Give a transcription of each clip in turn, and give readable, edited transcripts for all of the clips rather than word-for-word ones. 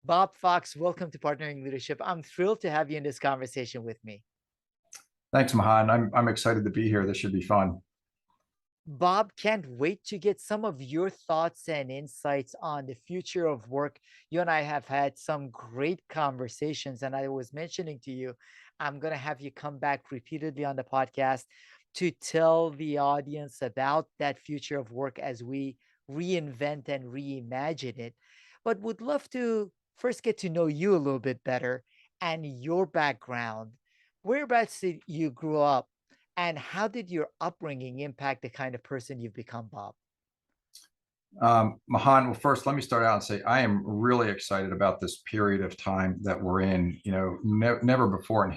Bob Fox, welcome to Partnering Leadership. I'm thrilled to have you in this conversation with me. Thanks, Mahan. I'm excited to be here. This should be fun. Bob, can't wait to get some of your thoughts and insights on the future of work. You and I have had some great conversations, and I was mentioning to you, I'm going to have you come back repeatedly on the podcast to tell the audience about that future of work as we reinvent and reimagine it. But would love to first get to know you a little bit better and your background. Whereabouts did you grew up? And how did your upbringing impact the kind of person you've become, Bob? Mahan, well, first, let me start out and say I am really excited about this period of time that we're in. Never before in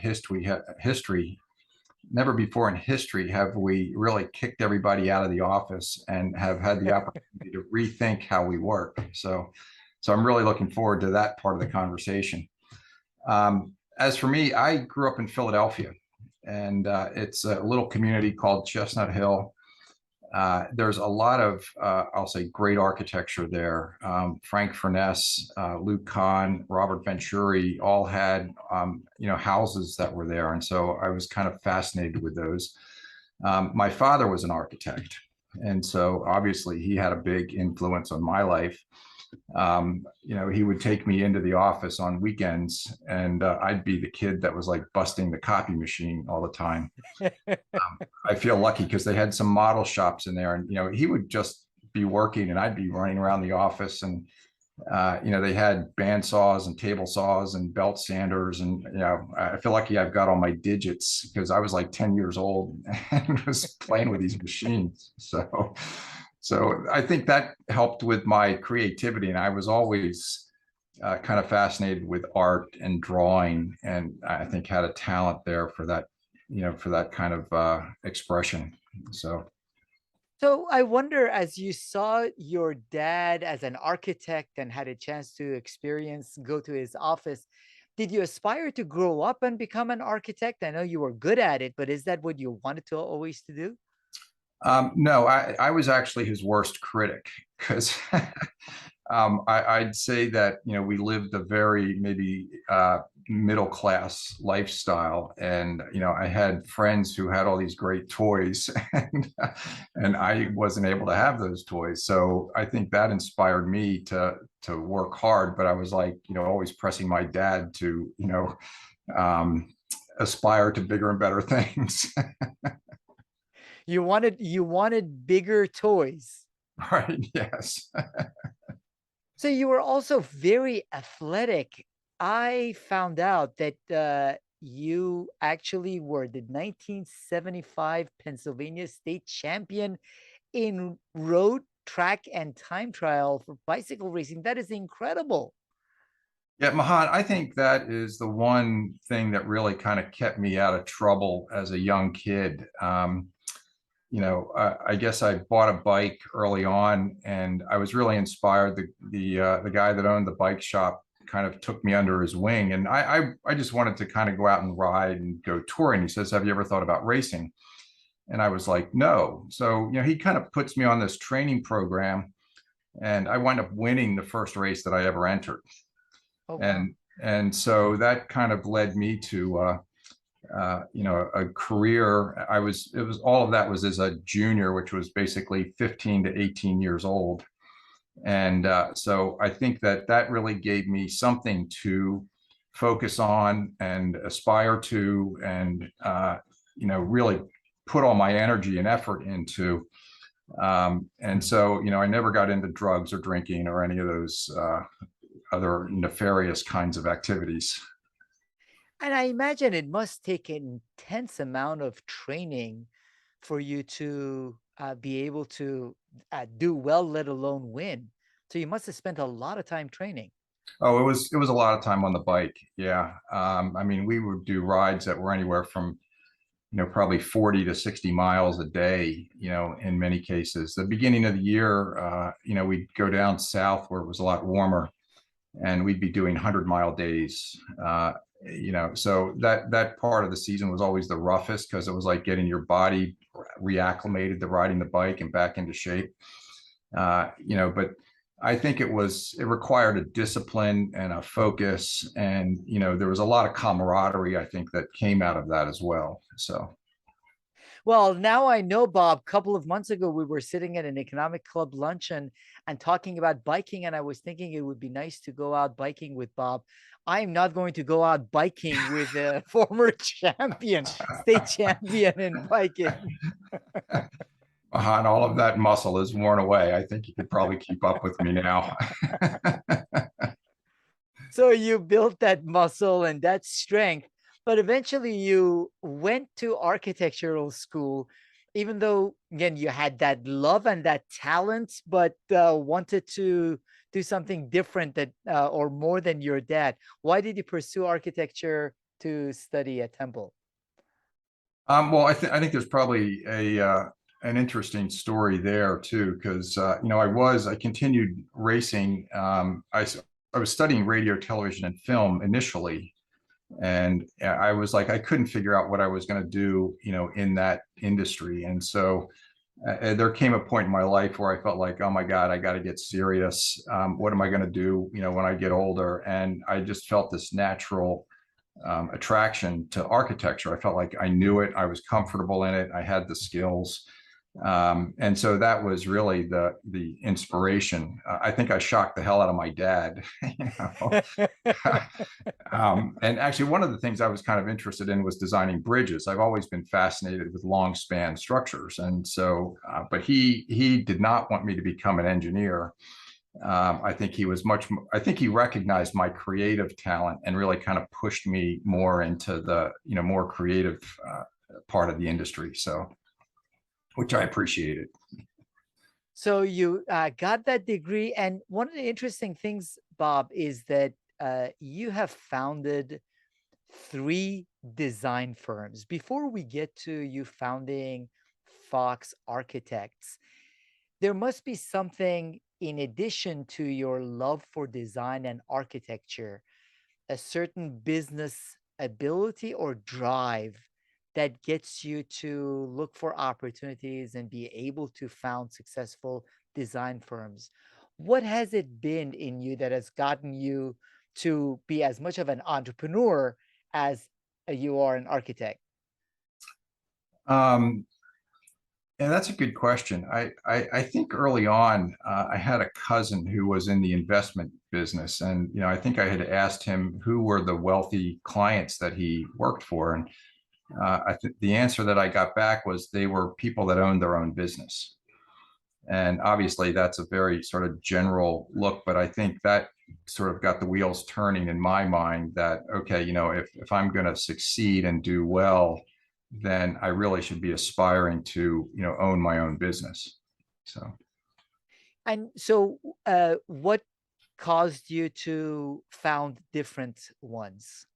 never before in history have we really kicked everybody out of the office and have had the opportunity to rethink how we work. So I'm really looking forward to that part of the conversation. As for me, I grew up in Philadelphia, and it's a little community called Chestnut Hill. There's a lot of, I'll say, great architecture there. Frank Furness, Luke Kahn, Robert Venturi all had, houses that were there. And so I was kind of fascinated with those. My father was an architect. And so obviously he had a big influence on my life. He would take me into the office on weekends, and I'd be the kid that was like busting the copy machine all the time. I feel lucky because they had some model shops in there, and he would just be working, and I'd be running around the office, and they had band saws and table saws and belt sanders, and I feel lucky I've got all my digits because I was like 10 years old and was playing with these machines. So I think that helped with my creativity, and I was always kind of fascinated with art and drawing, and I think had a talent there for that, for that kind of expression. So I wonder, as you saw your dad as an architect and had a chance to go to his office, did you aspire to grow up and become an architect? I know you were good at it, but is that what you wanted to always to do? No, I was actually his worst critic because I'd say that we lived a very maybe middle class lifestyle, and I had friends who had all these great toys, and I wasn't able to have those toys. So I think that inspired me to work hard. But I was like always pressing my dad to aspire to bigger and better things. You wanted bigger toys. Right. Yes. So you were also very athletic. I found out that you actually were the 1975 Pennsylvania State Champion in road, track, and time trial for bicycle racing. That is incredible. Yeah, Mahan, I think that is the one thing that really kind of kept me out of trouble as a young kid. I guess I bought a bike early on, and I was really inspired. The guy that owned the bike shop kind of took me under his wing, and I just wanted to kind of go out and ride and go touring. He says, "Have you ever thought about racing?" And I was like, "No." So he kind of puts me on this training program, and I wind up winning the first race that I ever entered. Oh, wow. And so that kind of led me to a career. It was all of that was as a junior, which was basically 15 to 18 years old. And so I think that really gave me something to focus on and aspire to, and really put all my energy and effort into. And so I never got into drugs or drinking or any of those other nefarious kinds of activities. And I imagine it must take an intense amount of training for you to be able to do well, let alone win. So you must have spent a lot of time training. Oh, it was a lot of time on the bike. Yeah. I mean, we would do rides that were anywhere from, probably 40 to 60 miles a day, in many cases. The beginning of the year, we'd go down south where it was a lot warmer, and we'd be doing 100-mile days. So that part of the season was always the roughest because it was like getting your body reacclimated to riding the bike and back into shape. But I think it required a discipline and a focus, and there was a lot of camaraderie, I think, that came out of that as well. So Well, now I know, Bob. A couple of months ago, we were sitting at an economic club luncheon and talking about biking, and I was thinking it would be nice to go out biking with Bob. I am not going to go out biking with a former champion, state champion in biking. Mahan, all of that muscle is worn away. I think you could probably keep up with me now. So you built that muscle and that strength, but eventually you went to architectural school, even though, again, you had that love and that talent, but wanted to do something different that or more than your dad. Why did you pursue architecture to study at Temple? Well, I think there's probably a an interesting story there too, because I continued racing. I was studying radio, television, and film initially, and I was like, I couldn't figure out what I was going to do, in that industry. And so there came a point in my life where I felt like, oh my God, I got to get serious. What am I going to do, when I get older? And I just felt this natural attraction to architecture. I felt like I knew it. I was comfortable in it. I had the skills. And so that was really the inspiration. I think I shocked the hell out of my dad. And actually, one of the things I was kind of interested in was designing bridges. I've always been fascinated with long span structures, and so, but he did not want me to become an engineer. I think he was I think he recognized my creative talent and really kind of pushed me more into the more creative part of the industry. So, which I appreciated. So you got that degree, and one of the interesting things, Bob, is that you have founded three design firms. Before we get to you founding Fox Architects, there must be something in addition to your love for design and architecture, a certain business ability or drive that gets you to look for opportunities and be able to found successful design firms. What has it been in you that has gotten you to be as much of an entrepreneur as you are an architect? Um, Yeah, that's a good question. I think early on, I had a cousin who was in the investment business, and I think I had asked him who were the wealthy clients that he worked for, and I think the answer that I got back was they were people that owned their own business. And obviously, that's a very sort of general look, but I think that sort of got the wheels turning in my mind that, okay, if I'm going to succeed and do well, then I really should be aspiring to, own my own business. So, And so, what caused you to found different ones?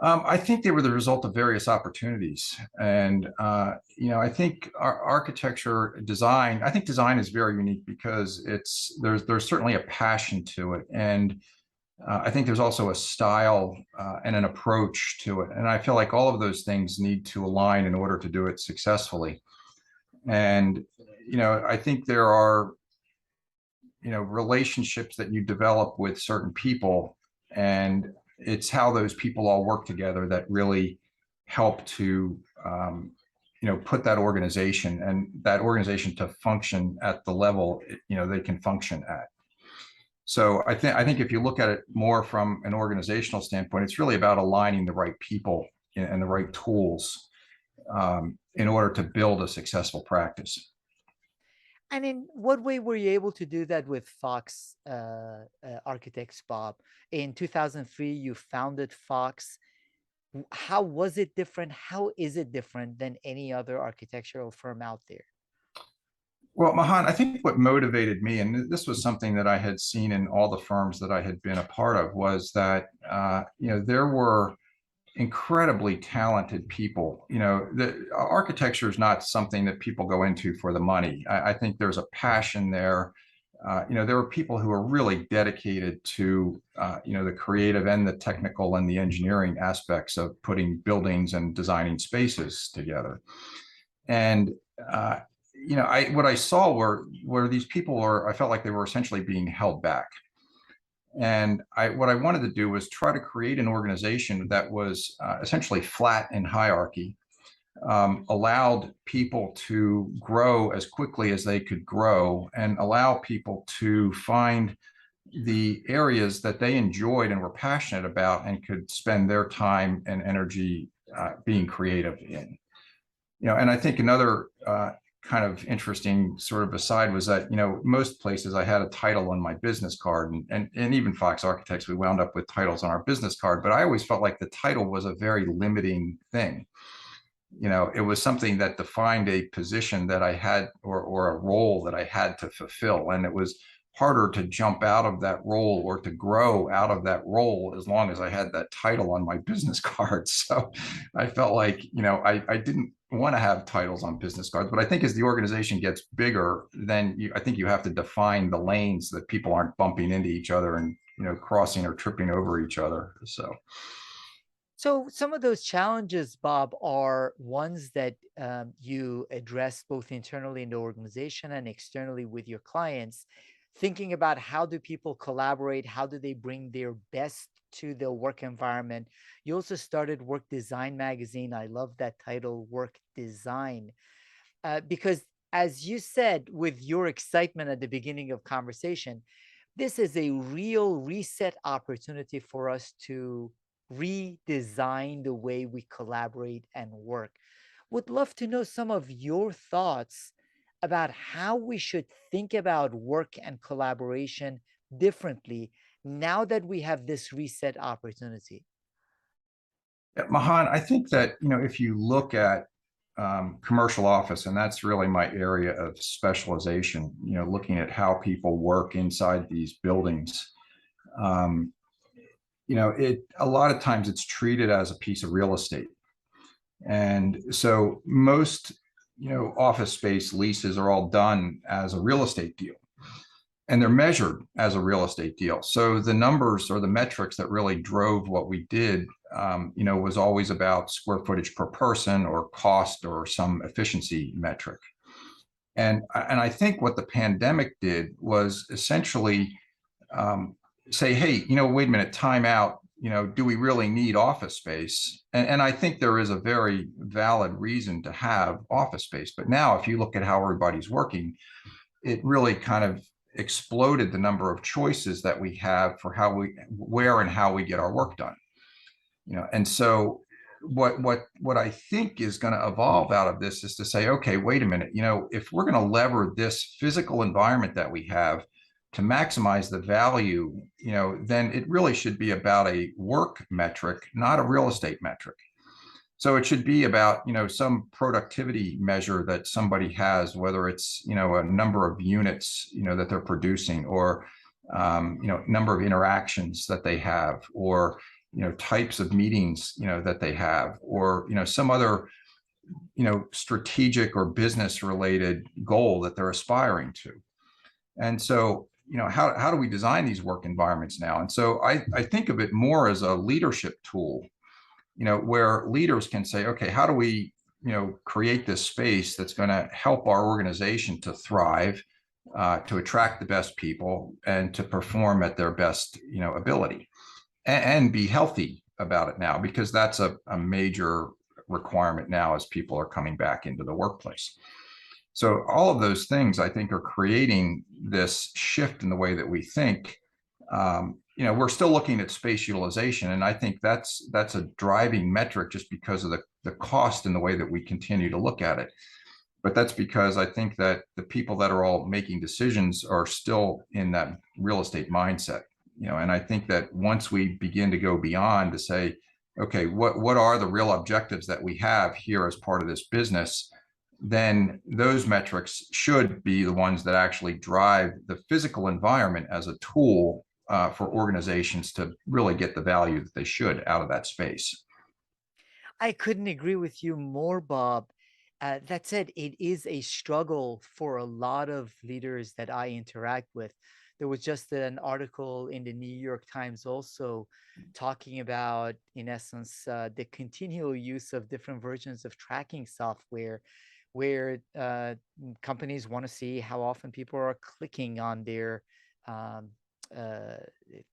I think they were the result of various opportunities, and I think our architecture design. I think design is very unique because there's certainly a passion to it, and I think there's also a style and an approach to it, and I feel like all of those things need to align in order to do it successfully. And I think there are relationships that you develop with certain people, and it's how those people all work together that really help to put that organization to function at the level they can function at. So I think if you look at it more from an organizational standpoint, it's really about aligning the right people and the right tools in order to build a successful practice. And in what way were you able to do that with Fox Architects, Bob? In 2003, you founded Fox. How was it different? How is it different than any other architectural firm out there? Well, Mahan, I think what motivated me, and this was something that I had seen in all the firms that I had been a part of, was that there were incredibly talented people. The architecture is not something that people go into for the money. I think there's a passion there. There were people who are really dedicated to the creative and the technical and the engineering aspects of putting buildings and designing spaces together. And I what I saw were these people are I felt like they were essentially being held back. And what I wanted to do was try to create an organization that was essentially flat in hierarchy, allowed people to grow as quickly as they could grow, and allow people to find the areas that they enjoyed and were passionate about and could spend their time and energy being creative in. And I think another kind of interesting sort of aside was that, most places I had a title on my business card, and even Fox Architects, we wound up with titles on our business card, but I always felt like the title was a very limiting thing. It was something that defined a position that I had, or a role that I had to fulfill. And it was harder to jump out of that role or to grow out of that role as long as I had that title on my business card. So I felt like, I didn't want to have titles on business cards, but I think as the organization gets bigger, then I think you have to define the lanes that people aren't bumping into each other and, crossing or tripping over each other. So So some of those challenges, Bob, are ones that you address both internally in the organization and externally with your clients, thinking about how do people collaborate, how do they bring their best to the work environment. You also started Work Design Magazine. I love that title, Work Design, because as you said with your excitement at the beginning of conversation, this is a real reset opportunity for us to redesign the way we collaborate and work. Would love to know some of your thoughts about how we should think about work and collaboration differently now that we have this reset opportunity. yeah, Mahan, I think that, if you look at commercial office, and that's really my area of specialization, looking at how people work inside these buildings. Um, a lot of times it's treated as a piece of real estate. And so most, office space leases are all done as a real estate deal, and they're measured as a real estate deal. So the numbers or the metrics that really drove what we did, was always about square footage per person or cost or some efficiency metric. And I think what the pandemic did was essentially say, hey, wait a minute, time out. Do we really need office space? And I think there is a very valid reason to have office space. But now, if you look at how everybody's working, it really kind of exploded the number of choices that we have for where and how we get our work done. And so what I think is going to evolve out of this is to say, okay, wait a minute, if we're going to lever this physical environment that we have to maximize the value, then it really should be about a work metric, not a real estate metric. So it should be about, some productivity measure that somebody has, whether it's, a number of units, that they're producing, or, number of interactions that they have, or, types of meetings, that they have, or, some other, strategic or business related goal that they're aspiring to. And so, how do we design these work environments now? And so I think of it more as a leadership tool, where leaders can say, okay, how do we, create this space that's going to help our organization to thrive, to attract the best people, and to perform at their best, ability, and be healthy about it now, because that's a major requirement now as people are coming back into the workplace. So all of those things, I think, are creating this shift in the way that we think. We're still looking at space utilization, and I think that's a driving metric just because of the cost and the way that we continue to look at it. But that's because I think that the people that are all making decisions are still in that real estate mindset. And I think that once we begin to go beyond to say, okay, what are the real objectives that we have here as part of this business, then those metrics should be the ones that actually drive the physical environment as a tool for organizations to really get the value that they should out of that space. I couldn't agree with you more, Bob. That said, it is a struggle for a lot of leaders that I interact with. There was just an article in the New York Times also talking about, in essence, the continual use of different versions of tracking software, where companies want to see how often people are clicking on their um, uh,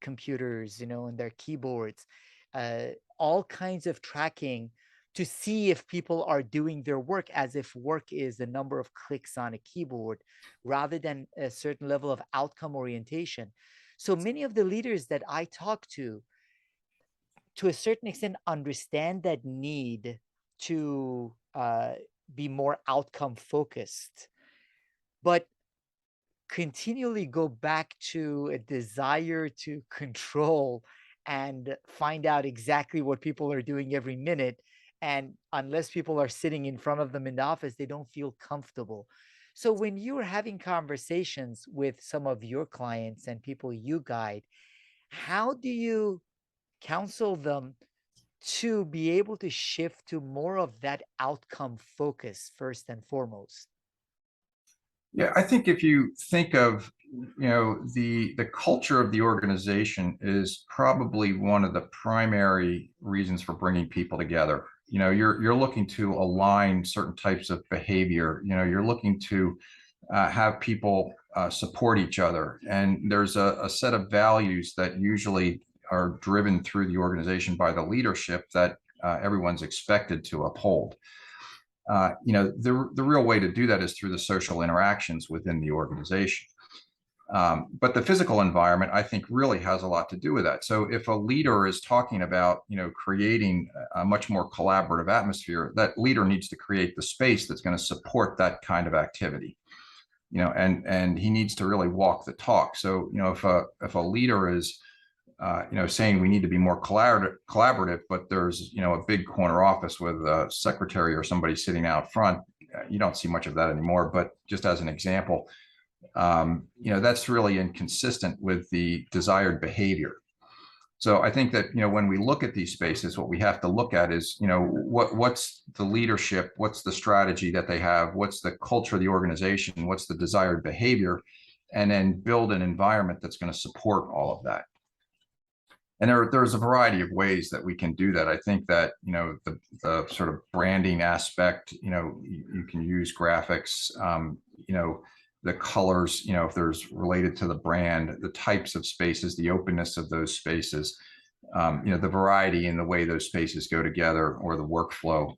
computers, and their keyboards, uh, all kinds of tracking to see if people are doing their work, as if work is the number of clicks on a keyboard rather than a certain level of outcome orientation. So many of the leaders that I talk to a certain extent, understand that need to be more outcome focused, but continually go back to a desire to control and find out exactly what people are doing every minute. And unless people are sitting in front of them in the office, they don't feel comfortable. So when you're having conversations with some of your clients and people you guide, how do you counsel them to be able to shift to more of that outcome focus first and foremost? Yeah, I think if you think of, the culture of the organization is probably one of the primary reasons for bringing people together. You're looking to align certain types of behavior. You're looking to have people support each other, and there's a set of values that usually are driven through the organization by the leadership that everyone's expected to uphold. The real way to do that is through the social interactions within the organization. But the physical environment, I think, really has a lot to do with that. So if a leader is talking about, creating a much more collaborative atmosphere, that leader needs to create the space that's going to support that kind of activity. And he needs to really walk the talk. So, if a leader is saying we need to be more collaborative, but there's, a big corner office with a secretary or somebody sitting out front. You don't see much of that anymore. But just as an example, that's really inconsistent with the desired behavior. So I think that, when we look at these spaces, what we have to look at is, what's the leadership, what's the strategy that they have, what's the culture of the organization, what's the desired behavior, and then build an environment that's going to support all of that. And there's a variety of ways that we can do that. I think that, the sort of branding aspect, you can use graphics, the colors, if there's related to the brand, the types of spaces, the openness of those spaces, the variety in the way those spaces go together, or the workflow,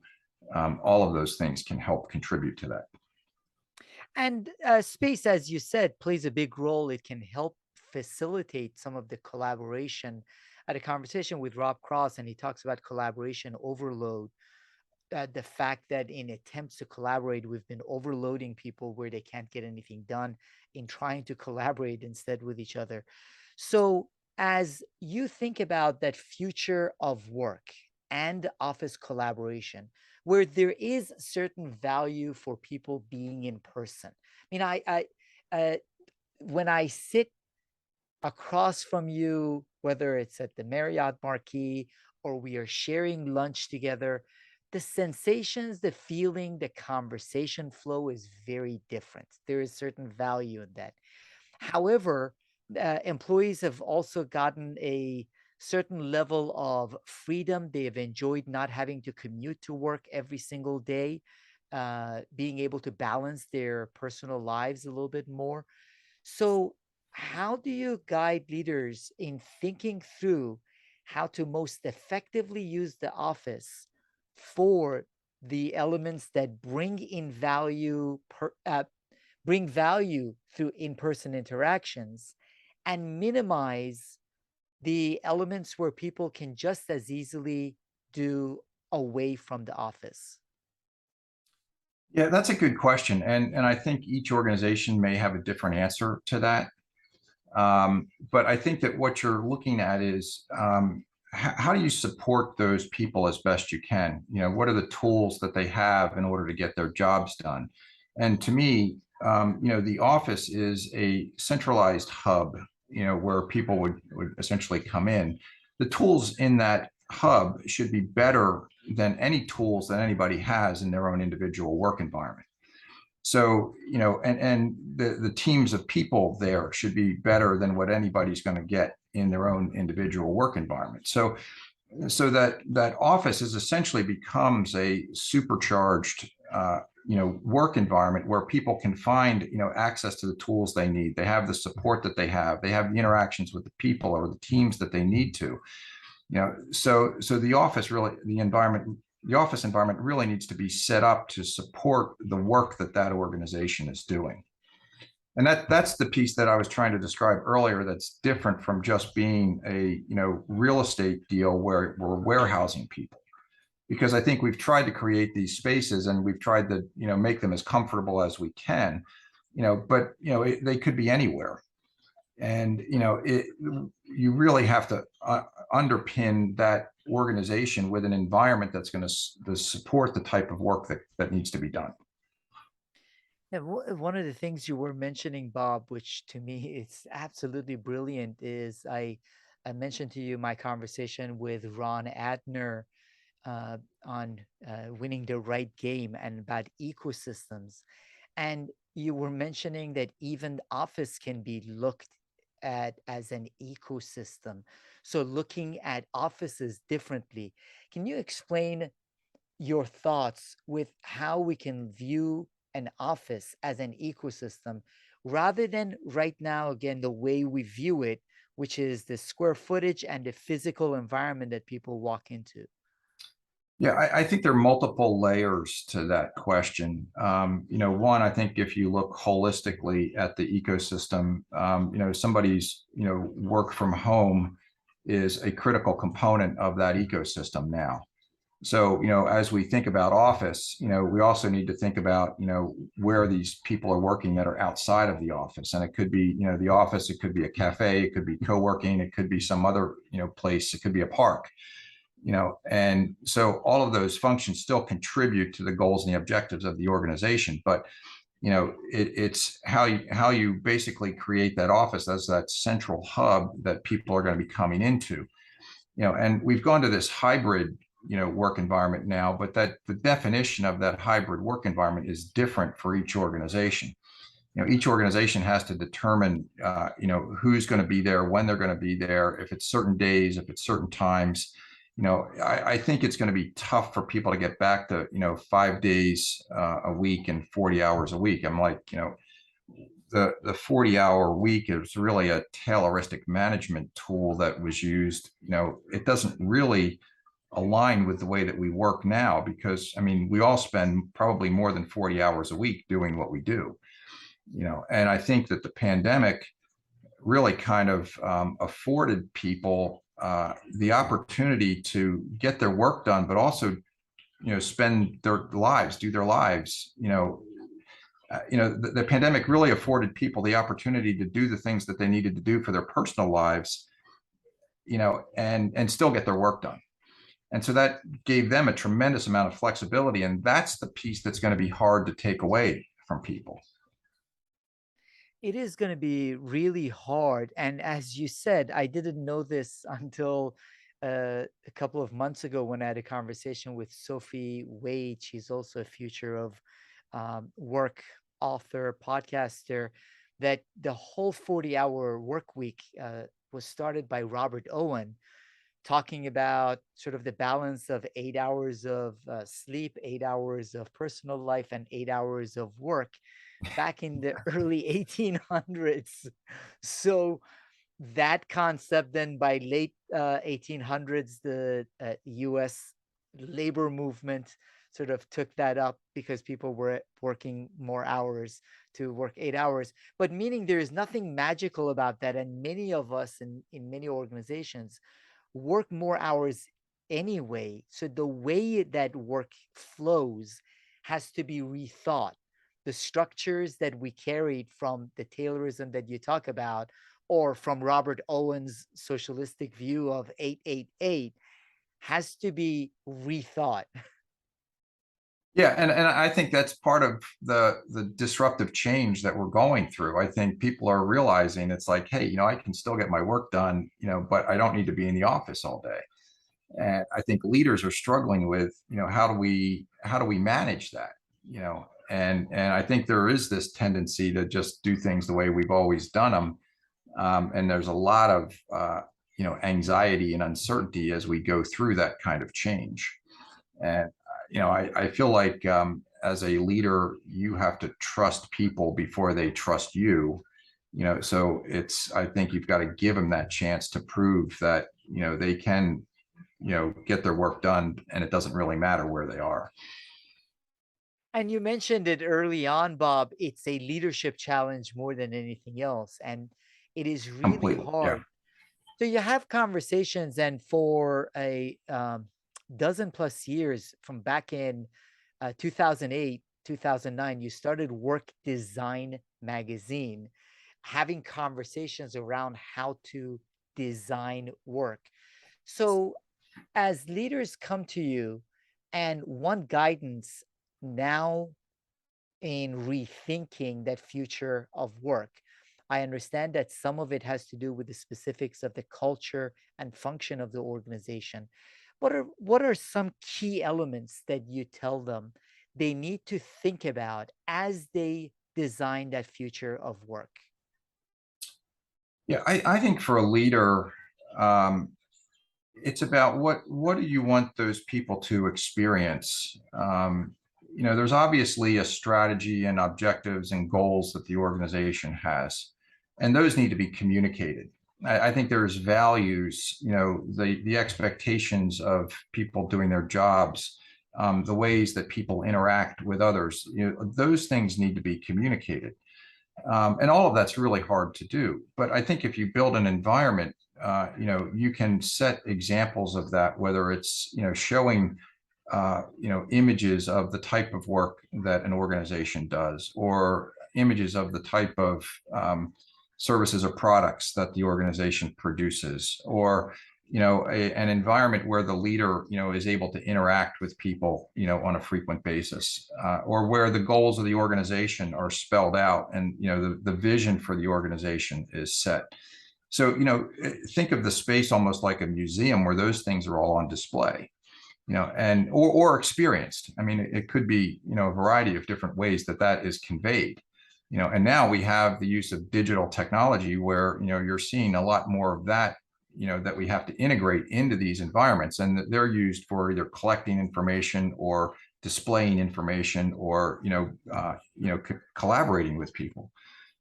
all of those things can help contribute to that. And space, as you said, plays a big role. It can help facilitate some of the collaboration. I had a conversation with Rob Cross, and he talks about collaboration overload. The fact that in attempts to collaborate, we've been overloading people where they can't get anything done in trying to collaborate instead with each other. So, as you think about that future of work and office collaboration, where there is certain value for people being in person. I mean, uh, when I sit across from you, whether it's at the Marriott Marquis or we are sharing lunch together, the sensations, the feeling, the conversation flow is very different. There is certain value in that. However, employees have also gotten a certain level of freedom. They have enjoyed not having to commute to work every single day, being able to balance their personal lives a little bit more. So, how do you guide leaders in thinking through how to most effectively use the office for the elements that bring value through in-person interactions, and minimize the elements where people can just as easily do away from the office? Yeah, that's a good question. And I think each organization may have a different answer to that. But I think that what you're looking at is, how do you support those people as best you can? What are the tools that they have in order to get their jobs done? And to me, the office is a centralized hub, where people would essentially come in. The tools in that hub should be better than any tools that anybody has in their own individual work environment. So, and the teams of people there should be better than what anybody's going to get in their own individual work environment. So that office is essentially becomes a supercharged work environment where people can find, access to the tools they need. They have the support that they have. They have the interactions with the people or the teams that they need to. So the office environment really needs to be set up to support the work that organization is doing. And that's the piece that I was trying to describe earlier, that's different from just being a real estate deal where we're warehousing people. Because I think we've tried to create these spaces and we've tried to make them as comfortable as we can, but they could be anywhere. And you really have to underpin that organization with an environment that's going to support the type of work that needs to be done. Yeah, one of the things you were mentioning, Bob, which to me it's absolutely brilliant, is I mentioned to you my conversation with Ron Adner on winning the right game and about ecosystems. And you were mentioning that even office can be looked at as an ecosystem. So looking at offices differently. Can you explain your thoughts with how we can view an office as an ecosystem rather than right now, again, the way we view it, which is the square footage and the physical environment that people walk into? Yeah, I think there are multiple layers to that question. One, I think if you look holistically at the ecosystem, somebody's, work from home is a critical component of that ecosystem now. So, as we think about office, we also need to think about, where these people are working that are outside of the office. And it could be, the office, it could be a cafe, it could be co-working, it could be some other, place, it could be a park. And so all of those functions still contribute to the goals and the objectives of the organization. But it's how you basically create that office as that central hub that people are going to be coming into. And we've gone to this hybrid work environment now, but that the definition of that hybrid work environment is different for each organization. Each organization has to determine who's going to be there, when they're going to be there, if it's certain days, if it's certain times. I think it's going to be tough for people to get back to 5 days a week and 40 hours a week. I'm like, the 40-hour week is really a Tayloristic management tool that was used. It doesn't really align with the way that we work now, because we all spend probably more than 40 hours a week doing what we do. And I think that the pandemic really kind of afforded people the opportunity to get their work done, but also, spend their lives, do their lives. The pandemic really afforded people the opportunity to do the things that they needed to do for their personal lives, and still get their work done. And so that gave them a tremendous amount of flexibility, and that's the piece that's going to be hard to take away from people. It is going to be really hard. And as you said, I didn't know this until a couple of months ago when I had a conversation with Sophie Wade. She's also a future of work author, podcaster, that the whole 40-hour work week was started by Robert Owen, talking about sort of the balance of 8 hours of sleep, 8 hours of personal life, and 8 hours of work back in the early 1800s. So that concept, then by late 1800s, the US labor movement sort of took that up because people were working more hours to work 8 hours. But meaning there is nothing magical about that. And many of us in many organizations work more hours anyway. So the way that work flows has to be rethought. The structures that we carried from the Taylorism that you talk about, or from Robert Owen's socialistic view of 888, has to be rethought. Yeah, and I think that's part of the disruptive change that we're going through. I think people are realizing it's like, hey, I can still get my work done, but I don't need to be in the office all day. And I think leaders are struggling with, how do we manage that? And I think there is this tendency to just do things the way we've always done them. And there's a lot of anxiety and uncertainty as we go through that kind of change. And I feel like as a leader, you have to trust people before they trust you. So I think you've got to give them that chance to prove that, they can, get their work done, and it doesn't really matter where they are. And you mentioned it early on, Bob. It's a leadership challenge more than anything else. And it is really Completely. Yeah. hard. So you have conversations, and for a dozen plus years from back in 2008, 2009, you started Work Design Magazine, having conversations around how to design work. So as leaders come to you and want guidance now in rethinking that future of work, I understand that some of it has to do with the specifics of the culture and function of the organization. What are some key elements that you tell them they need to think about as they design that future of work? Yeah, I think for a leader, um, it's about what do you want those people to experience. There's obviously a strategy and objectives and goals that the organization has, and those need to be communicated. I think there's values, the expectations of people doing their jobs, the ways that people interact with others. Those things need to be communicated. And all of that's really hard to do. But I think if you build an environment, you can set examples of that, whether it's, showing, images of the type of work that an organization does, or images of the type of services or products that the organization produces, or an environment where the leader is able to interact with people on a frequent basis, or where the goals of the organization are spelled out, and the vision for the organization is set. So think of the space almost like a museum where those things are all on display, and or experienced. I mean, it could be a variety of different ways that is conveyed. And now we have the use of digital technology where you're seeing a lot more of that, that we have to integrate into these environments, and they're used for either collecting information or displaying information, or collaborating with people.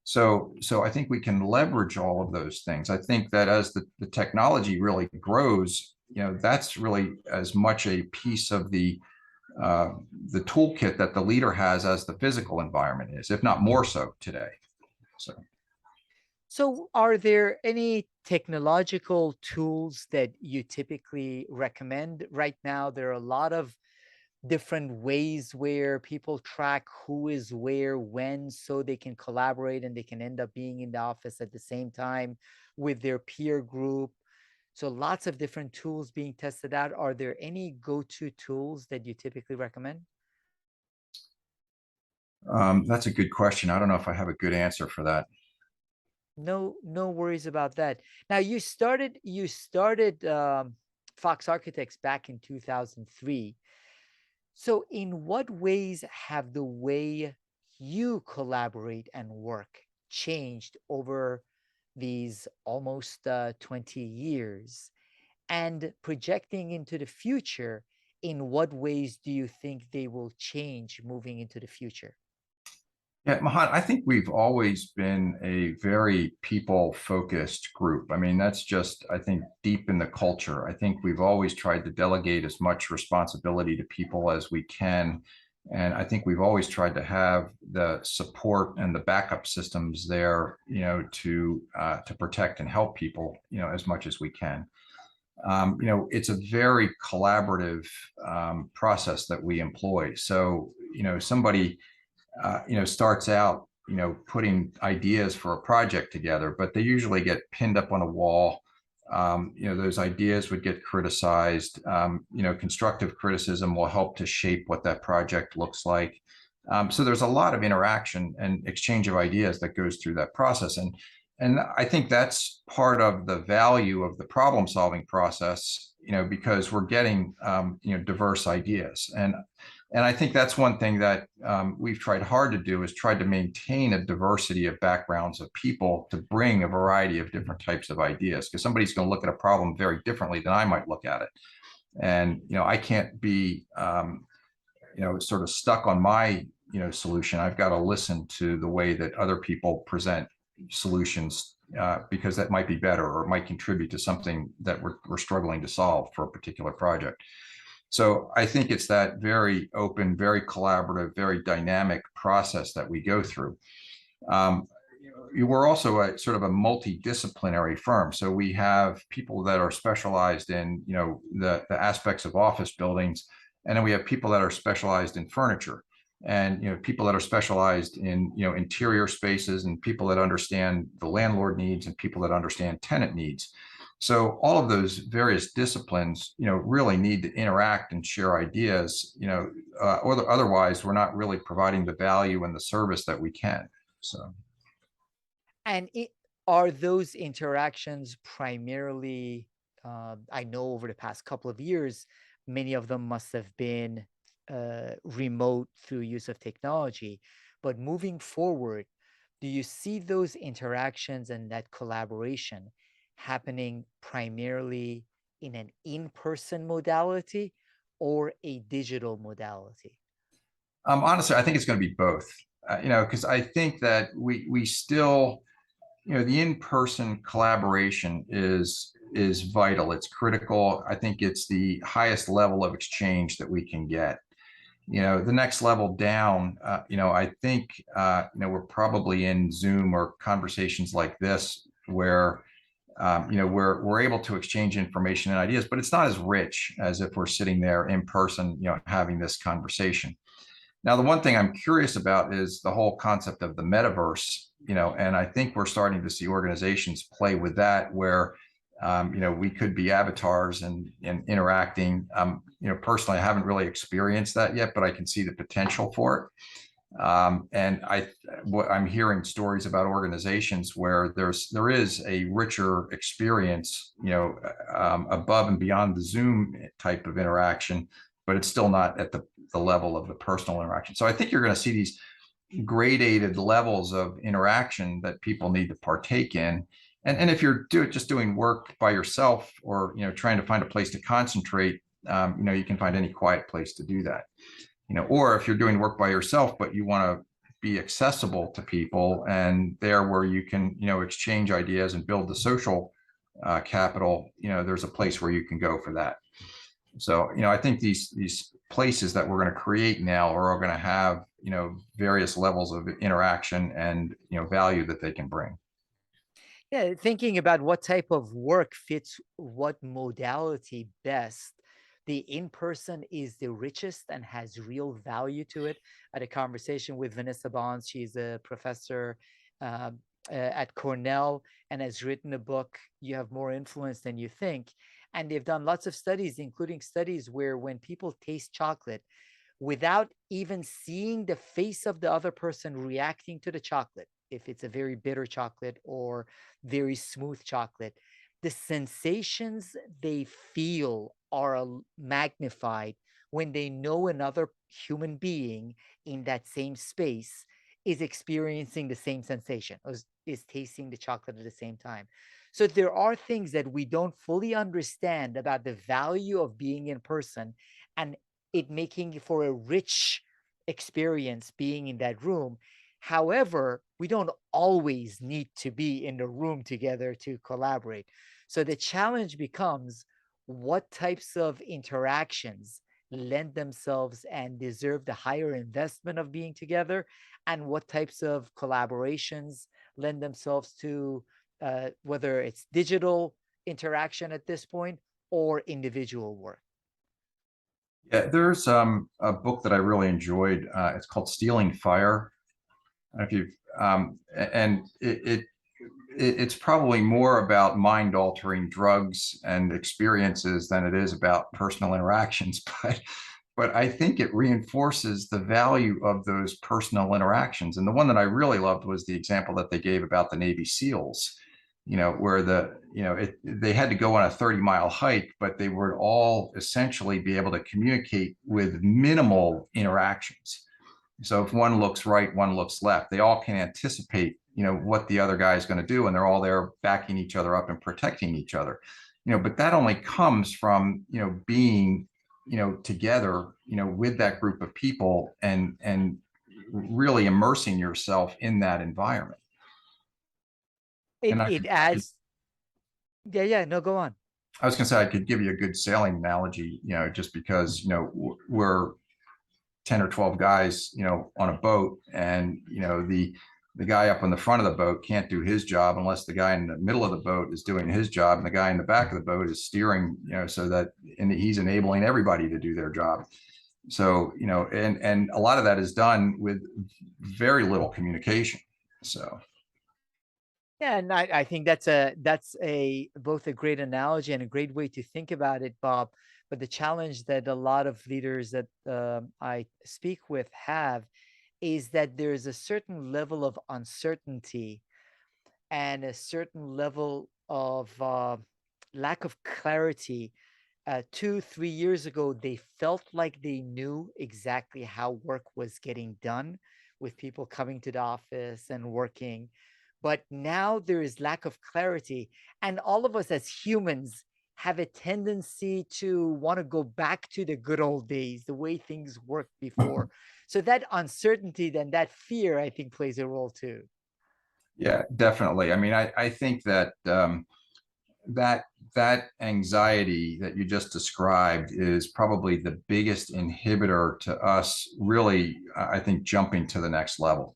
So I think we can leverage all of those things. I think that as the technology really grows, that's really as much a piece of the toolkit that the leader has as the physical environment is, if not more so today. So. So, are there any technological tools that you typically recommend right now? There are a lot of different ways where people track who is where, when, so they can collaborate and they can end up being in the office at the same time with their peer group. So, lots of different tools being tested out. Are there any go to tools that you typically recommend? That's a good question. I don't know if I have a good answer for that. No worries about that. Now you started Fox Architects back in 2003. So in what ways have the way you collaborate and work changed over these almost 20 years? And projecting into the future, in what ways do you think they will change moving into the future? Yeah, Mahan, I think we've always been a very people-focused group. I mean, that's just, I think, deep in the culture. I think we've always tried to delegate as much responsibility to people as we can. And I think we've always tried to have the support and the backup systems there, to protect and help people, as much as we can. It's a very collaborative process that we employ. So, somebody starts out, putting ideas for a project together, but they usually get pinned up on a wall. Those ideas would get criticized. Constructive criticism will help to shape what that project looks like. So there's a lot of interaction and exchange of ideas that goes through that process. And I think that's part of the value of the problem solving process, because we're getting, diverse ideas. And I think that's one thing that we've tried hard to do, is try to maintain a diversity of backgrounds of people to bring a variety of different types of ideas, because somebody's going to look at a problem very differently than I might look at it. And, I can't be, sort of stuck on my, solution. I've got to listen to the way that other people present solutions, because that might be better or might contribute to something that we're struggling to solve for a particular project. So I think it's that very open, very collaborative, very dynamic process that we go through. Um, we're also a sort of a multidisciplinary firm. So we have people that are specialized in, the aspects of office buildings. And then we have people that are specialized in furniture, and, people that are specialized in, interior spaces, and people that understand the landlord needs, and people that understand tenant needs. So all of those various disciplines, really need to interact and share ideas, or otherwise we're not really providing the value and the service that we can. So. And are those interactions primarily, I know over the past couple of years, many of them must have been remote through use of technology. But moving forward, do you see those interactions and that collaboration happening primarily in an in-person modality or a digital modality? Honestly, I think it's going to be both. Because I think that we still, the in-person collaboration is vital. It's critical. I think it's the highest level of exchange that we can get. The next level down, I think, we're probably in Zoom or conversations like this where, we're able to exchange information and ideas, but it's not as rich as if we're sitting there in person, having this conversation. Now, the one thing I'm curious about is the whole concept of the metaverse, and I think we're starting to see organizations play with that, where, we could be avatars and interacting. Personally, I haven't really experienced that yet, but I can see the potential for it. And I'm hearing stories about organizations where there is a richer experience, above and beyond the Zoom type of interaction, but it's still not at the level of the personal interaction. So I think you're going to see these gradated levels of interaction that people need to partake in. And if you're just doing work by yourself, or, trying to find a place to concentrate, you can find any quiet place to do that. Or if you're doing work by yourself, but you want to be accessible to people, and there where you can, exchange ideas and build the social capital, there's a place where you can go for that. So, I think these places that we're going to create now are going to have, various levels of interaction and, value that they can bring. Yeah, thinking about what type of work fits what modality best. The in-person is the richest and has real value to it. I had a conversation with Vanessa Bonds. She's a professor at Cornell and has written a book, You Have More Influence Than You Think. And they've done lots of studies, including studies where when people taste chocolate, without even seeing the face of the other person reacting to the chocolate, if it's a very bitter chocolate or very smooth chocolate, the sensations they feel are magnified when they know another human being in that same space is experiencing the same sensation, or is tasting the chocolate at the same time. So there are things that we don't fully understand about the value of being in person, and it making for a rich experience being in that room. However, we don't always need to be in the room together to collaborate. So the challenge becomes, what types of interactions lend themselves and deserve the higher investment of being together, and what types of collaborations lend themselves to whether it's digital interaction at this point or individual work. Yeah, there's a book that I really enjoyed. It's called Stealing Fire. I don't know if you've, and it's probably more about mind altering drugs and experiences than it is about personal interactions. But I think it reinforces the value of those personal interactions. And the one that I really loved was the example that they gave about the Navy SEALs, where they had to go on a 30-mile hike, but they would all essentially be able to communicate with minimal interactions. So if one looks right, one looks left, they all can anticipate, what the other guy is going to do, and they're all there backing each other up and protecting each other. But that only comes from, being, together, with that group of people, and really immersing yourself in that environment. And It adds. Yeah, yeah. No, go on. I was going to say, I could give you a good sailing analogy, just because, we're 10 or 12 guys, on a boat, and, the guy up on the front of the boat can't do his job unless the guy in the middle of the boat is doing his job, and the guy in the back of the boat is steering, so that, and he's enabling everybody to do their job. So, and a lot of that is done with very little communication. So. Yeah, and I think that's a both a great analogy and a great way to think about it, Bob. But the challenge that a lot of leaders that I speak with have is that there's a certain level of uncertainty and a certain level of lack of clarity. 2, 3 years ago, they felt like they knew exactly how work was getting done with people coming to the office and working. But now there is lack of clarity. And all of us as humans have a tendency to want to go back to the good old days, the way things worked before. So that uncertainty, then that fear, I think, plays a role too. Yeah, definitely. I mean, I think that that that anxiety that you just described is probably the biggest inhibitor to us really, I think, jumping to the next level.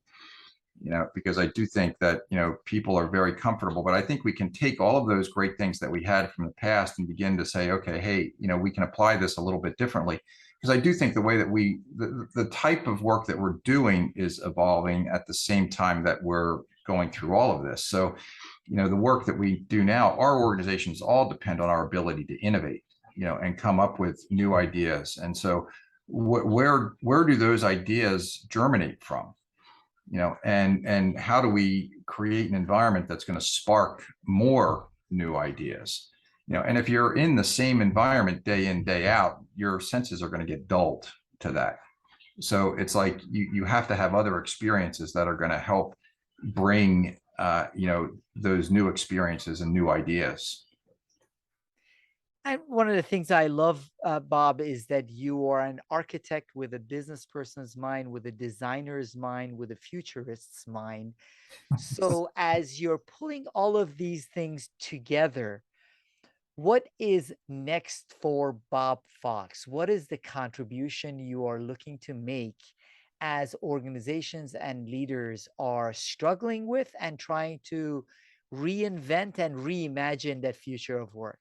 Because I do think that, people are very comfortable, but I think we can take all of those great things that we had from the past and begin to say, okay, hey, we can apply this a little bit differently. Because I do think the way that the type of work that we're doing is evolving at the same time that we're going through all of this. So, the work that we do now, our organizations all depend on our ability to innovate, and come up with new ideas. And so where do those ideas germinate from? And how do we create an environment that's going to spark more new ideas? And if you're in the same environment day in, day out, your senses are going to get dulled to that. So it's like you have to have other experiences that are going to help bring those new experiences and new ideas. And one of the things I love, Bob, is that you are an architect with a business person's mind, with a designer's mind, with a futurist's mind. So, as you're pulling all of these things together, what is next for Bob Fox? What is the contribution you are looking to make as organizations and leaders are struggling with and trying to reinvent and reimagine that future of work?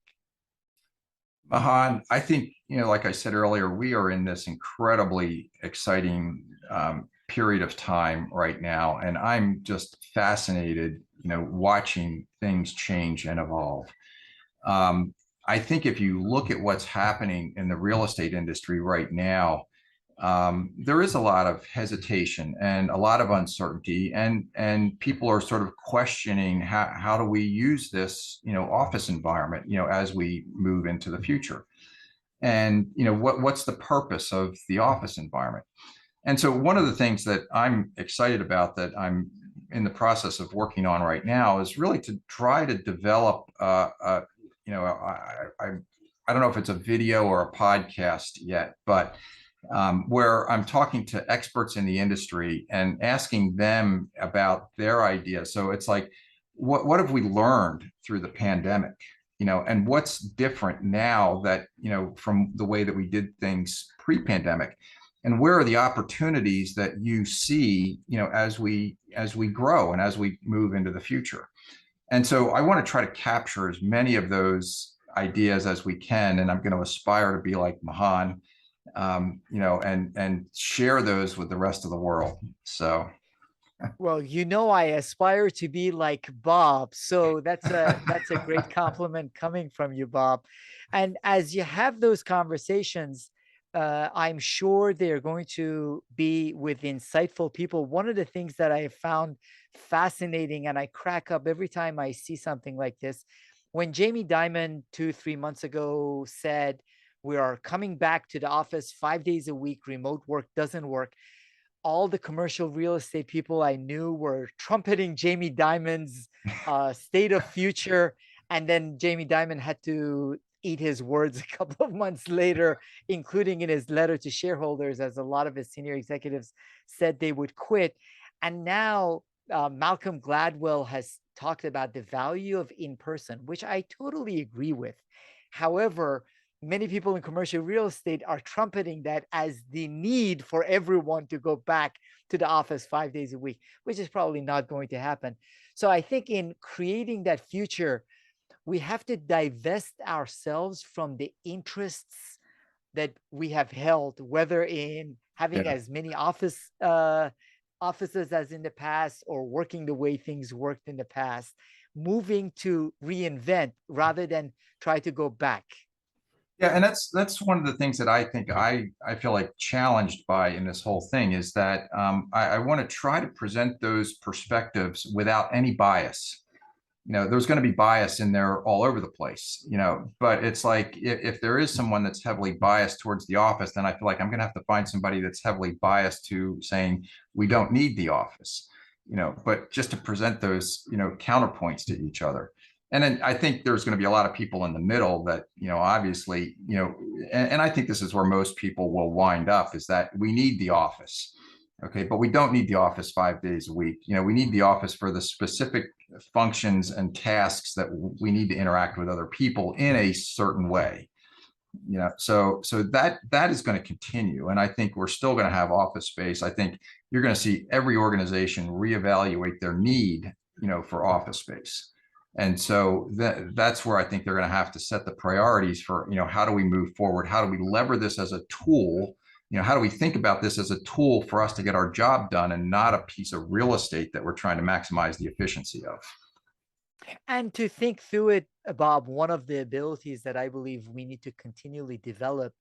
Mahan, I think, like I said earlier, we are in this incredibly exciting period of time right now. And I'm just fascinated, watching things change and evolve. I think if you look at what's happening in the real estate industry right now, there is a lot of hesitation and a lot of uncertainty, and people are sort of questioning how do we use this, office environment, as we move into the future, and what's the purpose of the office environment. And so one of the things that I'm excited about, that I'm in the process of working on right now, is really to try to develop I don't know if it's a video or a podcast yet, but where I'm talking to experts in the industry and asking them about their ideas. So it's like, what have we learned through the pandemic? And what's different now that, from the way that we did things pre-pandemic, and where are the opportunities that you see, as we grow and as we move into the future. And so I want to try to capture as many of those ideas as we can, and I'm going to aspire to be like Mahan, and share those with the rest of the world. So. Well, I aspire to be like Bob. So that's a great compliment coming from you, Bob. And as you have those conversations, I'm sure they're going to be with insightful people. One of the things that I have found fascinating, and I crack up every time I see something like this, when Jamie Dimon 2, 3 months ago said, "We are coming back to the office 5 days a week, remote work doesn't work," all the commercial real estate people I knew were trumpeting Jamie Dimon's state of future. And then Jamie Dimon had to eat his words a couple of months later, including in his letter to shareholders, as a lot of his senior executives said they would quit. And now Malcolm Gladwell has talked about the value of in person, which I totally agree with. However, many people in commercial real estate are trumpeting that as the need for everyone to go back to the office 5 days a week, which is probably not going to happen. So I think in creating that future, we have to divest ourselves from the interests that we have held, whether in having Yeah. as many offices as in the past or working the way things worked in the past, moving to reinvent rather than try to go back. Yeah, and that's one of the things that I think I feel like challenged by in this whole thing is that I want to try to present those perspectives without any bias. There's going to be bias in there all over the place, but it's like if there is someone that's heavily biased towards the office, then I feel like I'm going to have to find somebody that's heavily biased to saying we don't need the office, but just to present those, counterpoints to each other. And then I think there's going to be a lot of people in the middle that, obviously, and I think this is where most people will wind up, is that we need the office. Okay, but we don't need the office 5 days a week. We need the office for the specific functions and tasks that we need to interact with other people in a certain way. So that is going to continue, and I think we're still going to have office space. I think you're going to see every organization reevaluate their need, for office space. And so that's where I think they're going to have to set the priorities for, how do we move forward? How do we lever this as a tool? How do we think about this as a tool for us to get our job done and not a piece of real estate that we're trying to maximize the efficiency of? And to think through it, Bob, one of the abilities that I believe we need to continually develop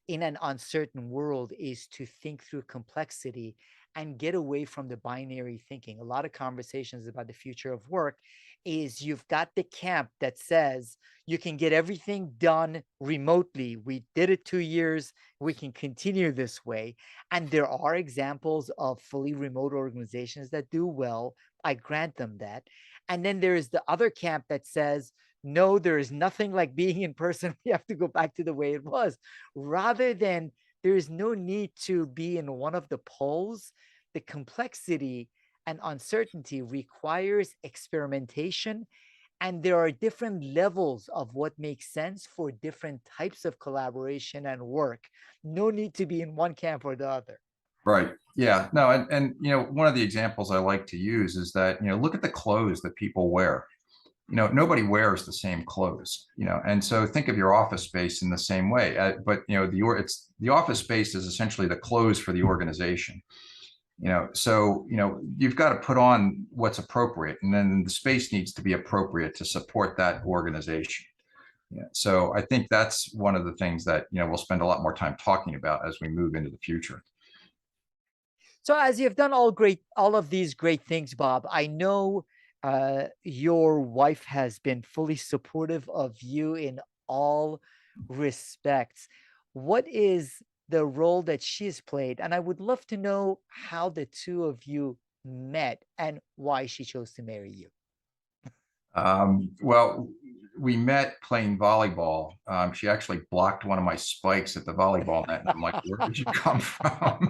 in an uncertain world is to think through complexity and get away from the binary thinking. A lot of conversations about the future of work is you've got the camp that says you can get everything done remotely. We did it 2 years, we can continue this way. And there are examples of fully remote organizations that do well. I grant them that. And then there is the other camp that says, no, there is nothing like being in person. We have to go back to the way it was. Rather than there is no need to be in one of the poles, the complexity and uncertainty requires experimentation. And there are different levels of what makes sense for different types of collaboration and work. No need to be in one camp or the other. Right. Yeah. No. And one of the examples I like to use is that, look at the clothes that people wear. Nobody wears the same clothes, and so think of your office space in the same way. But, the office space is essentially the clothes for the organization. So, you've got to put on what's appropriate, and then the space needs to be appropriate to support that organization. Yeah. So I think that's one of the things that, we'll spend a lot more time talking about as we move into the future. So as you've done all of these great things, Bob, I know your wife has been fully supportive of you in all respects. What is the role that she's played? And I would love to know how the two of you met and why she chose to marry you. Well, we met playing volleyball. She actually blocked one of my spikes at the volleyball net. And I'm like, where did you come from?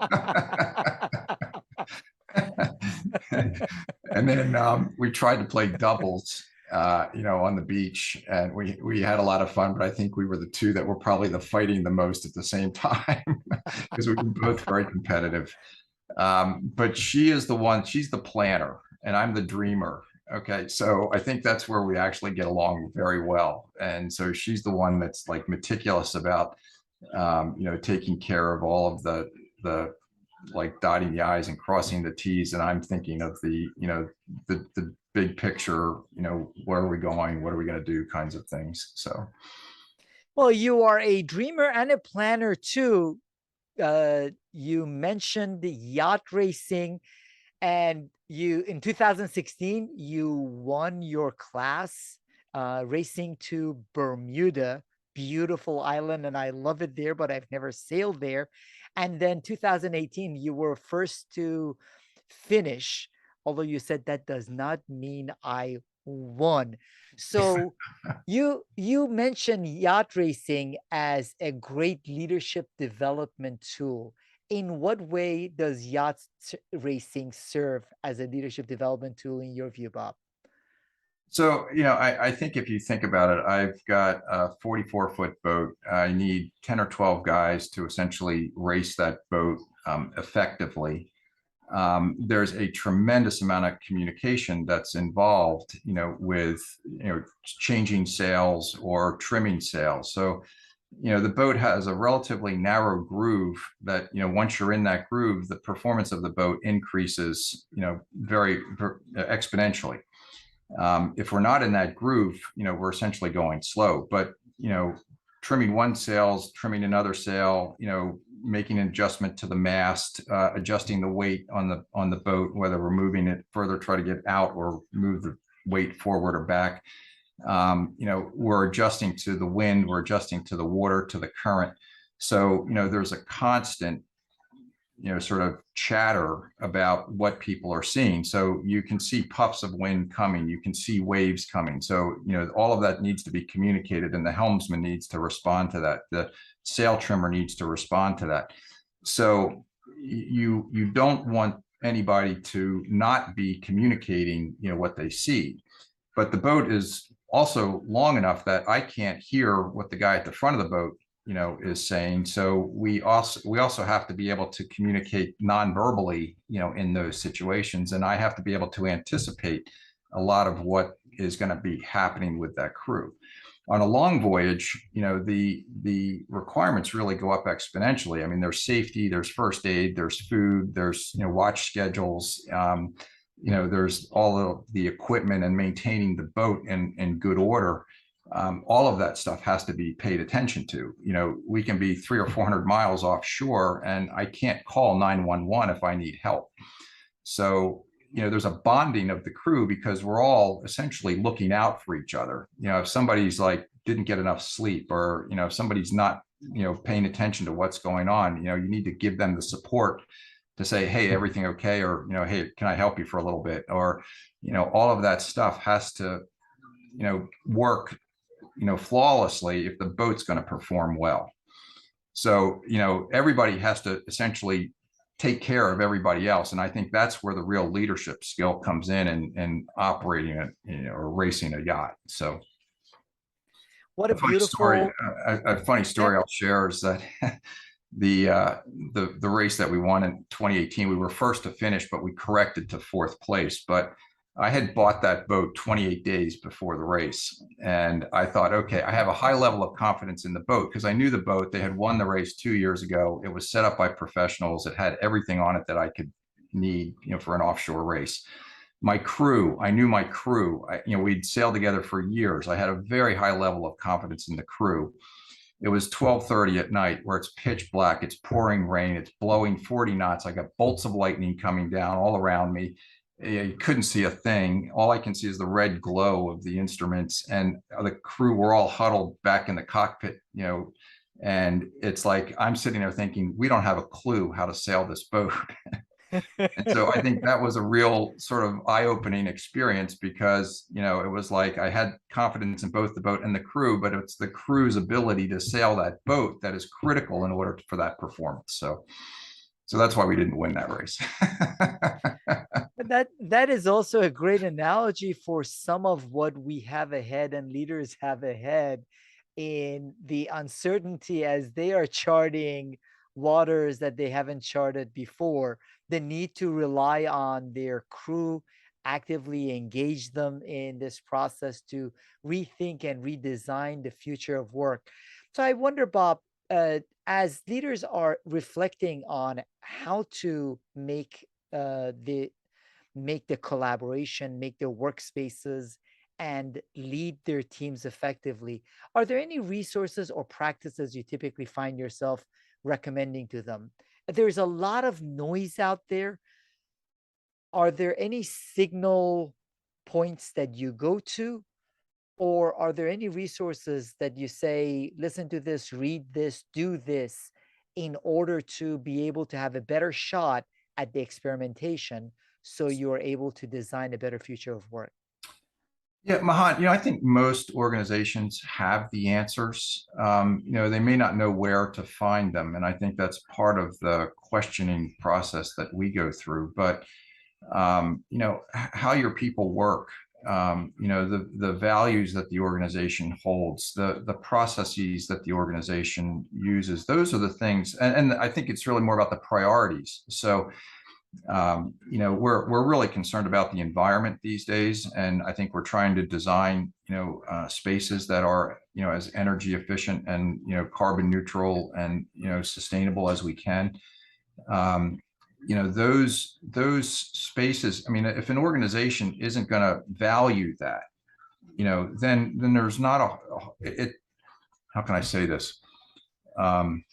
And then we tried to play doubles, on the beach, and we had a lot of fun. But I think we were the two that were probably fighting the most at the same time because we were both very competitive. But she's the planner, and I'm the dreamer. Okay, so I think that's where we actually get along very well. And so she's the one that's like meticulous about, taking care of all of the like dotting the I's and crossing the T's. And I'm thinking of the big picture, where are we going? What are we going to do kinds of things. So, Well, you are a dreamer and a planner too. You mentioned the yacht racing, and you in 2016 you won your class racing to Bermuda, beautiful island, and I love it there, but I've never sailed there. And then 2018 you were first to finish, although you said that does not mean I one. So you mentioned yacht racing as a great leadership development tool. In what way does racing serve as a leadership development tool in your view, Bob? So, I think if you think about it, I've got a 44-foot boat. I need 10 or 12 guys to essentially race that boat effectively. There's a tremendous amount of communication that's involved, with, changing sails or trimming sails. So, the boat has a relatively narrow groove that, once you're in that groove, the performance of the boat increases, very exponentially. If we're not in that groove, we're essentially going slow. But, trimming one sail, trimming another sail, making an adjustment to the mast, adjusting the weight on the boat, whether we're moving it further, try to get out or move the weight forward or back. We're adjusting to the wind, we're adjusting to the water, to the current. So, there's a constant, sort of chatter about what people are seeing. So you can see puffs of wind coming, you can see waves coming. So, all of that needs to be communicated, and the helmsman needs to respond to that. The sail trimmer needs to respond to that. So you don't want anybody to not be communicating, what they see. But the boat is also long enough that I can't hear what the guy at the front of the boat is saying. So we also have to be able to communicate non-verbally, in those situations. And I have to be able to anticipate a lot of what is going to be happening with that crew. On a long voyage, the requirements really go up exponentially. I mean, there's safety, there's first aid, there's food, there's, watch schedules. There's all of the equipment and maintaining the boat in good order. All of that stuff has to be paid attention to. We can be 300 or 400 miles offshore, and I can't call 911 if I need help. So, there's a bonding of the crew because we're all essentially looking out for each other. If somebody's like didn't get enough sleep, or if somebody's not paying attention to what's going on, you need to give them the support to say, hey, everything okay? Or, hey, can I help you for a little bit? Or, all of that stuff has to, work, flawlessly if the boat's going to perform well. So, everybody has to essentially take care of everybody else. And I think that's where the real leadership skill comes in, and operating it, or racing a yacht. So What a a funny story, beautiful, a funny yeah. story I'll share is that the race that we won in 2018, we were first to finish, but we corrected to fourth place. But I had bought that boat 28 days before the race, and I thought, okay, I have a high level of confidence in the boat because I knew the boat. They had won the race 2 years ago. It was set up by professionals. It had everything on it that I could need, for an offshore race. My crew, I knew my crew. We'd sailed together for years. I had a very high level of confidence in the crew. It was 12:30 at night where it's pitch black, it's pouring rain, it's blowing 40 knots. I got bolts of lightning coming down all around me. You couldn't see a thing. All I can see is the red glow of the instruments, and the crew were all huddled back in the cockpit, and it's like I'm sitting there thinking, we don't have a clue how to sail this boat. And so I think that was a real sort of eye-opening experience because, it was like I had confidence in both the boat and the crew, but it's the crew's ability to sail that boat that is critical in order for that performance. So that's why we didn't win that race. That is also a great analogy for some of what we have ahead and leaders have ahead in the uncertainty as they are charting waters that they haven't charted before, the need to rely on their crew, actively engage them in this process to rethink and redesign the future of work. So I wonder, Bob, as leaders are reflecting on how to make the collaboration, make their workspaces, and lead their teams effectively. Are there any resources or practices you typically find yourself recommending to them? There's a lot of noise out there. Are there any signal points that you go to? Or are there any resources that you say, listen to this, read this, do this in order to be able to have a better shot at the experimentation so you are able to design a better future of work? Yeah, Mahan, I think most organizations have the answers. They may not know where to find them. And I think that's part of the questioning process that we go through. But, how your people work, the values that the organization holds, the processes that the organization uses, those are the things. And I think it's really more about the priorities. So, we're really concerned about the environment these days, and I think we're trying to design spaces that are as energy efficient and carbon neutral and sustainable as we can. Um, those spaces. I mean, if an organization isn't going to value that, then there's not it. How can I say this? Um,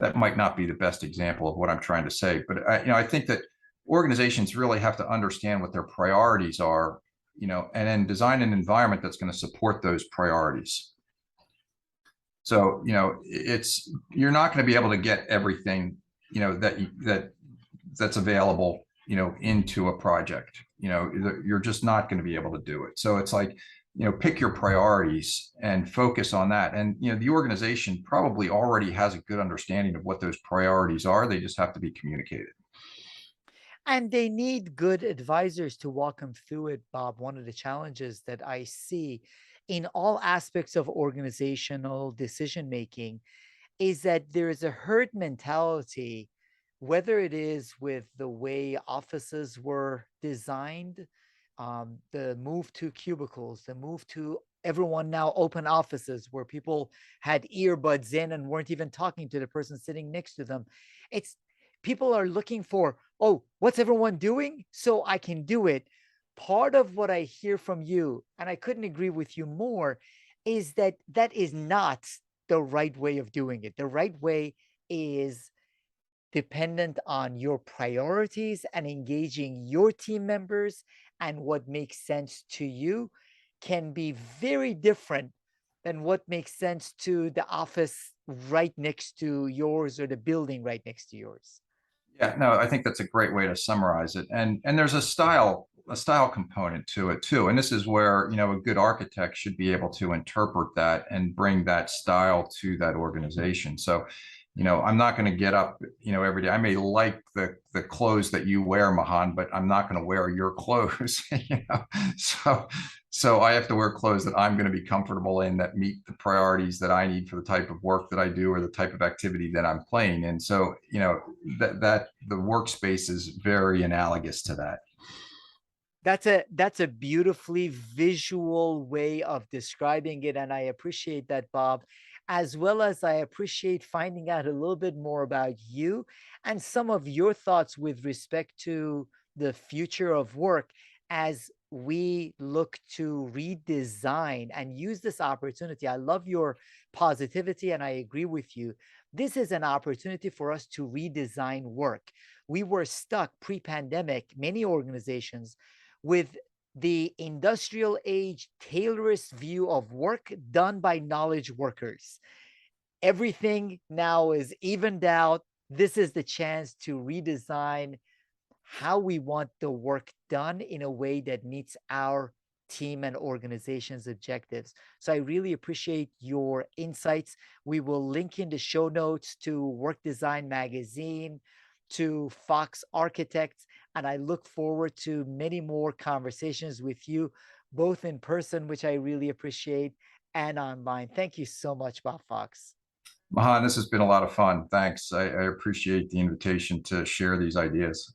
that might not be the best example of what I'm trying to say, but I think that organizations really have to understand what their priorities are, and then design an environment that's going to support those priorities. So, you're not going to be able to get everything, that's available, into a project. You're just not going to be able to do it. So it's like, pick your priorities and focus on that. And, the organization probably already has a good understanding of what those priorities are. They just have to be communicated. And they need good advisors to walk them through it, Bob. One of the challenges that I see in all aspects of organizational decision making is that there is a herd mentality, whether it is with the way offices were designed, the move to cubicles, the move to everyone now open offices where people had earbuds in and weren't even talking to the person sitting next to them. It's people are looking for, oh, what's everyone doing? So I can do it. Part of what I hear from you, and I couldn't agree with you more, is that that is not the right way of doing it. The right way is dependent on your priorities and engaging your team members, and what makes sense to you can be very different than what makes sense to the office right next to yours or the building right next to yours. Yeah, no, I think that's a great way to summarize it. And there's a style component to it too. And this is where, a good architect should be able to interpret that and bring that style to that organization. So, I'm not going to get up, every day. I may like the clothes that you wear, Mahan, but I'm not going to wear your clothes. So I have to wear clothes that I'm going to be comfortable in, that meet the priorities that I need for the type of work that I do or the type of activity that I'm playing. And so, that the workspace is very analogous to that. That's a beautifully visual way of describing it, and I appreciate that, Bob, as well as I appreciate finding out a little bit more about you and some of your thoughts with respect to the future of work as we look to redesign and use this opportunity. I love your positivity, and I agree with you. This is an opportunity for us to redesign work. We were stuck pre-pandemic, many organizations, with the industrial age Taylorist view of work done by knowledge workers. Everything now is evened out. This is the chance to redesign how we want the work done in a way that meets our team and organization's objectives. So I really appreciate your insights. We will link in the show notes to Work Design Magazine, to Fox Architects, and I look forward to many more conversations with you, both in person, which I really appreciate, and online. Thank you so much, Bob Fox. Mahan, this has been a lot of fun. Thanks. I appreciate the invitation to share these ideas.